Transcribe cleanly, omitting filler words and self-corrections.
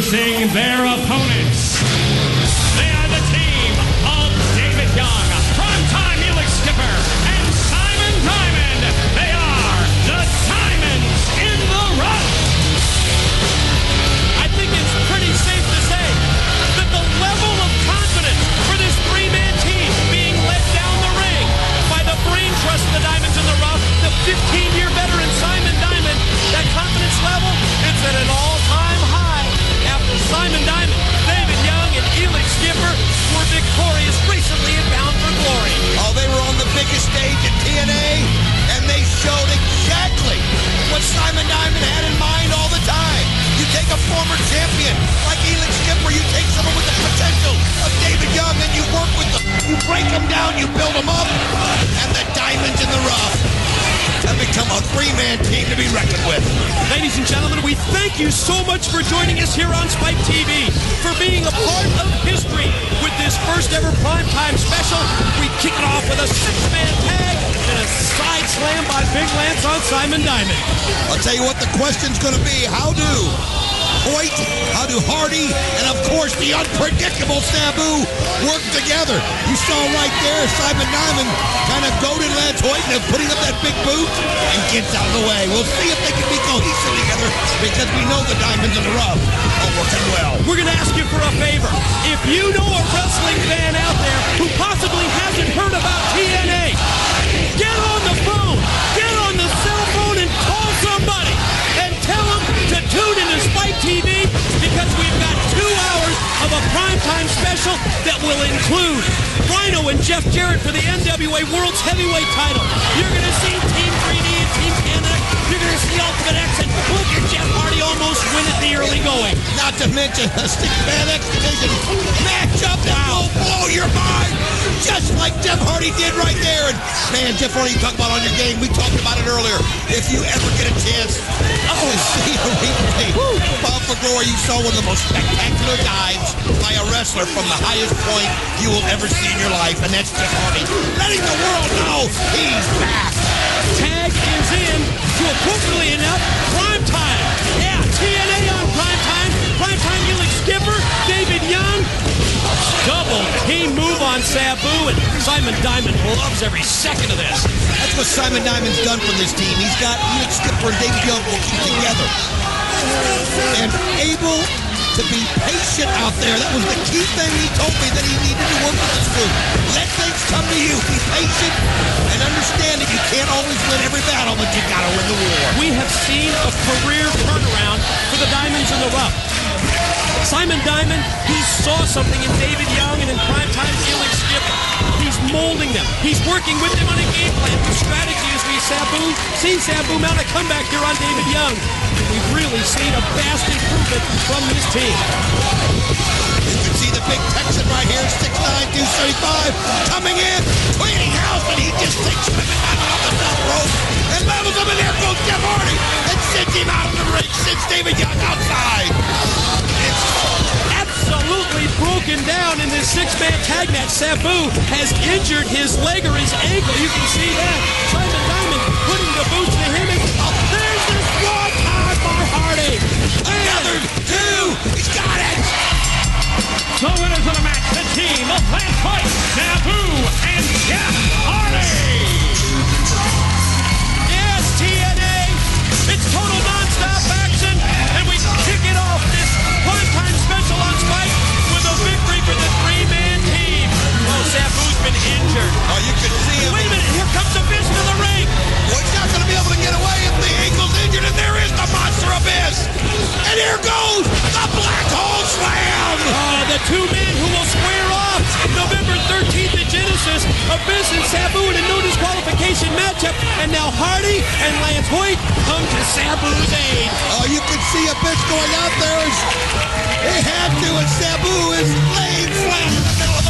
Introducing their opponents. They are the team of David Young, primetime Elix Skipper, and Simon Diamond. They are the Diamonds in the Rough. I think it's pretty safe to say that the level of confidence for this three-man team being led down the ring by the brain trust of the Diamonds in the Rough, the 15-year veteran Simon Diamond, that confidence level, it's at an all-time high after Simon Diamond, David Young, and Elix Skipper were victorious recently in Bound for Glory. Oh, they were on the biggest stage at TNA, and they showed exactly what Simon Diamond had in mind all the time. You take a former champion like Elix Skipper, you take someone with the potential of David Young, and you work with them. You break them down, you build them up, and the Diamonds in the Rough have become a three-man team to be reckoned with. Ladies and gentlemen, we thank you so much for joining us here on Spike TV, for being a part of history with this first ever primetime special. We kick it off with a six-man tag and a side slam by Big Lance on Simon Diamond. I'll tell you what the question's going to be. How do Hoyt, how do Hardy, and of course the unpredictable Sabu work together? You saw right there Simon Diamond kind of goaded Lance Hoyt and putting up that big boot and gets out of the way. We'll see if they can be cohesive together, because we know the Diamonds in the Rough are working well. We're going to ask you for a favor. If you know a wrestling fan out there who possibly hasn't heard about TNA, get on the phone, get on the cell phone and call somebody and tell them to tune into Spike TV, because we've got 2 hours of a primetime special that will include Rhino and Jeff Jarrett for the NWA World's Heavyweight title. You're going to see Team 3D and Team Canada. You're going to see Ultimate X, and look at Jeff Hardy almost win at the early going. Not to mention a six-man X Division matchup that will blow your mind, just like Jeff Hardy did right there. And man, Jeff Hardy, you talk about on your game. We talked about it earlier. If you ever get a chance to see a replay, Bound for Glory, you saw one of the most spectacular dives by a wrestler from the highest point you will ever see in your life, and that's Jeff Hardy, letting the world know he's back. Tag is in to, appropriately enough, prime time. Yeah, TNA on prime time. Prime time Elix Skipper, David Young. Double team move on Sabu, and Simon Diamond loves every second of this. That's what Simon Diamond's done for this team. He's got Elix Skipper and David Young working together and able to be patient out there. That was the key thing he told me that he needed to work with this group. Let things come to you. Be patient and understand that you can't always win every battle, but you gotta win the war. We have seen a career turnaround for the Diamonds in the Rough. Simon Diamond, he saw something in David Young and in primetime Elix Skipper. He's molding them. He's working with them on a game plan for strategy as we see Sabu mount a comeback here on David Young. We've really seen a vast improvement from this team. You can see the big Texan right here, 6'9", 235, coming in, cleaning house, and he just takes him off the top rope and levels him, and there goes Jeff Hardy and sends him out of the ring, sends David Young outside. It's absolutely broken down in this six-man tag match. Sabu has injured his leg or his ankle. You can see that. Simon Diamond putting the boots to him, and there's this one time by Hardy. another two. He's got it. The winners of the match, the team of Lance Hoyt, Sabu, and Jeff Hardy. Yes, TNA. It's total non-stop action, and we kick it off this one-time special on Spike with a victory for the three-man team. Oh, Sabu's been injured. Oh, you can see him. Wait a minute, here comes Abyss to the ring. Well, he's not going to be able to get away if the ankle's injured, and there is the Monster Abyss. And here goes the Black Hole Slam. Oh, the two men who will square off November 13th at Genesis. Abyss and Sabu in a no disqualification matchup. And now Hardy and Lance Hoyt come to Sabu's aid. Oh, you can see Abyss going out there. They had to, and Sabu is laying flat in the middle of